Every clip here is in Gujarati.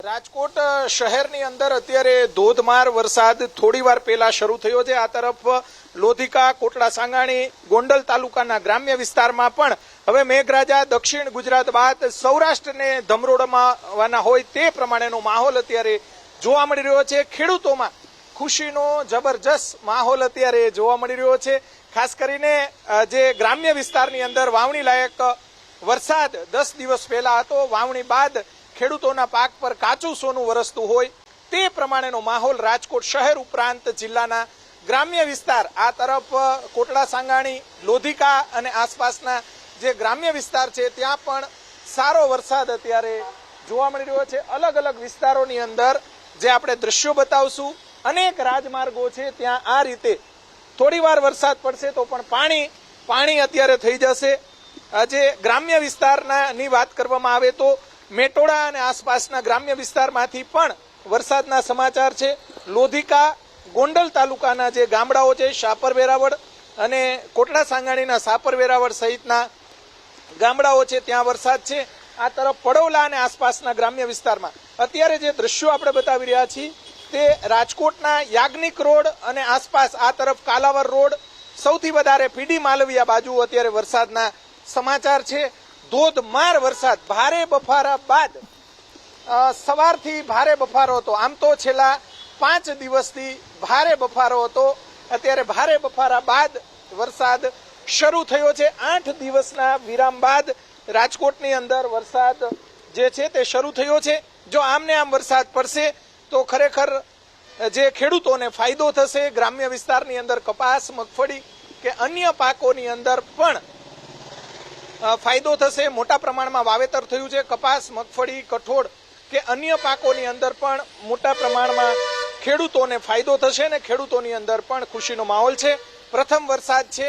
રાજકોટ શહેરની અંદર અત્યારે ધોધમાર વરસાદ થોડીવાર પહેલા શરૂ થયો છે। આ તરફ લોધિકા, કોટડા સાંગાણી, ગોંડલ તાલુકાના ગ્રામ્ય વિસ્તારમાં પણ હવે મેઘરાજા દક્ષિણ ગુજરાત બાદ સૌરાષ્ટ્રને ધમરોડવાના હોય તે પ્રમાણેનો માહોલ અત્યારે જોવા મળી રહ્યો છે। ખેડૂતોમાં ખુશીનો જબરજસ્ત માહોલ અત્યારે જોવા મળી રહ્યો છે। ખાસ કરીને જે ગ્રામ્ય વિસ્તારની અંદર વાવણી લાયક વરસાદ 10 દિવસ પહેલા હતો, વાવણી બાદ ખેડૂતોના પાક પર કાચું સોનું વરસતું હોય તે પ્રમાણેનો માહોલ રાજકોટ શહેર ઉપરાંત જિલ્લાના ગ્રામ્ય વિસ્તાર, આ તરફ કોટડા સાંગાણી, લોધિકા અને આસપાસના જે ગ્રામ્ય વિસ્તાર છે ત્યાં પણ સારો વરસાદ અત્યારે જોવા મળી રહ્યો છે। અલગ અલગ વિસ્તારોની અંદર જે આપણે દ્રશ્યો બતાવશું, અનેક રાજમાર્ગો છે ત્યાં આ રીતે થોડીવાર વરસાદ પડશે તો પણ પાણી અત્યારે થઈ જશે। જે ગ્રામ્ય વિસ્તારની વાત કરવામાં આવે તો મેટોડા અને આસપાસના ગ્રામ્ય વિસ્તારમાંથી પણ વરસાદના સમાચાર છે। લોધિકા, ગોંડલ તાલુકાના જે ગામડાઓ છે, શાપર વેરાવળ અને કોટડા સાંગાણીના શાપર વેરાવળ સહિતના ગામડાઓ છે ત્યાં વરસાદ છે। આ તરફ પડોલા અને આસપાસના ગ્રામ્ય વિસ્તારમાં અત્યારે જે દ્રશ્યો આપણે બતાવી રહ્યા છીએ તે રાજકોટના યાજ્ઞિક રોડ અને આસપાસ, આ તરફ કાલાવર રોડ, સૌથી વધારે પીડી માલવિયા બાજુ અત્યારે વરસાદના સમાચાર છે। ધોધમાર વરસાદ, ભારે બફારા બાદ સવારથી ભારે બફારો હતો। આમ તો છેલ્લા 5 દિવસથી ભારે બફારો હતો, અત્યારે ભારે બફારા બાદ વરસાદ શરૂ થયો છે। 8 દિવસના વિરામ બાદ રાજકોટની અંદર વરસાદ જે છે તે શરૂ થયો છે। જો આમને આમ વરસાદ પડશે તો ખરેખર જે ખેડૂતોને ફાયદો થશે। ગ્રામ્ય વિસ્તારની અંદર કપાસ, મગફળી કે અન્ય પાકોની અંદર પણ ફાયદો થશે। મોટા પ્રમાણમાં વાવેતર થયું છે। કપાસ, મગફળી, કઠોળ કે અન્ય પાકોની અંદર પણ મોટા પ્રમાણમાં ખેડૂતોને ફાયદો થશે અને ખેડૂતોની અંદર પણ ખુશીનો માહોલ છે। પ્રથમ વરસાદ છે,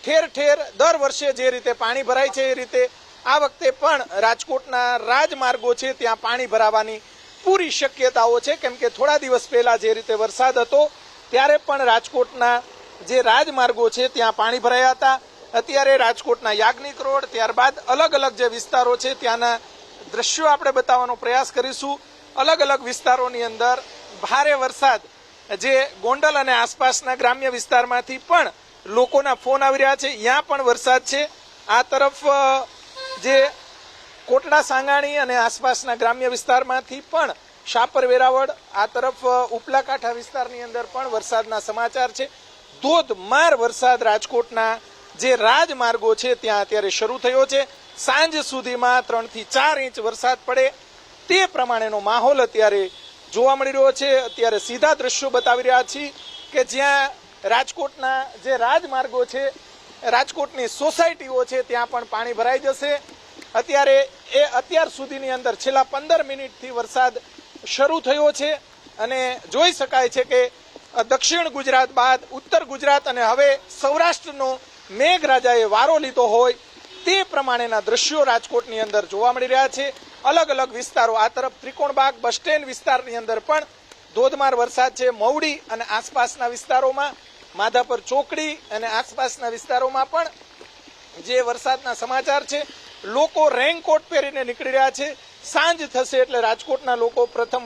ઠેર ઠેર દર વર્ષે જે રીતે પાણી ભરાય છે એ રીતે આ વખતે પણ રાજકોટના રાજમાર્ગો છે ત્યાં પાણી ભરાવાની પૂરી શક્યતાઓ છે, કેમ કે થોડા દિવસ પહેલા જે રીતે વરસાદ હતો ત્યારે પણ રાજકોટના જે રાજમાર્ગો છે ત્યાં પાણી ભરાયા હતા। અત્યારે રાજકોટના યાજ્ઞિક રોડ, ત્યારબાદ અલગ અલગ જે વિસ્તારો છે ત્યાંના દ્રશ્યો આપણે બતાવવાનો પ્રયાસ કરીશું। અલગ અલગ વિસ્તારોની અંદર ભારે વરસાદ, જે ગોંડલ અને આસપાસના ગ્રામ્ય વિસ્તારમાંથી પણ લોકોના ફોન આવી રહ્યા છે, ત્યાં પણ વરસાદ છે। આ તરફ જે કોટડા સાંગાણી અને આસપાસના ગ્રામ્ય વિસ્તારમાંથી પણ શાપર વેરાવળ, આ તરફ ઉપલા કાંઠા વિસ્તારની અંદર પણ વરસાદના સમાચાર છે। ધોધમાર વરસાદ રાજકોટના જે રાજમાર્ગો છે ત્યાં અત્યારે શરૂ થયો છે। સાંજ સુધીમાં 3 થી 4 ઇંચ વરસાદ પડે તે પ્રમાણેનો માહોલ અત્યારે જોવા મળી રહ્યો છે। અત્યારે સીધા દ્રશ્યો બતાવી રહ્યા છીએ કે જ્યાં રાજકોટના જે રાજમાર્ગો છે, રાજકોટની સોસાયટીઓ છે ત્યાં પણ પાણી ભરાઈ જશે। અત્યાર સુધીની અંદર છેલ્લા 15 મિનિટથી વરસાદ શરૂ થયો છે અને જોઈ શકાય છે કે દક્ષિણ ગુજરાત બાદ ઉત્તર ગુજરાત અને હવે સૌરાષ્ટ્રનો મેઘરાજાએ વારો લીધો હોય તે પ્રમાણેના દ્રશ્યો રાજકોટની અંદર જોવા મળી રહ્યા છે। અલગ અલગ વિસ્તારો, આ તરફ ત્રિકોણબાગ બસ સ્ટેન્ડ વિસ્તારની અંદર પણ ધોધમાર વરસાદ છે। મવડી અને આસપાસના વિસ્તારોમાં, માધાપર ચોકડી અને આસપાસના વિસ્તારોમાં પણ જે વરસાદના સમાચાર છે। લોકો રેઇનકોટ પહેરીને નીકળી રહ્યા છે। સાંજ થશે એટલે રાજકોટના લોકો પ્રથમ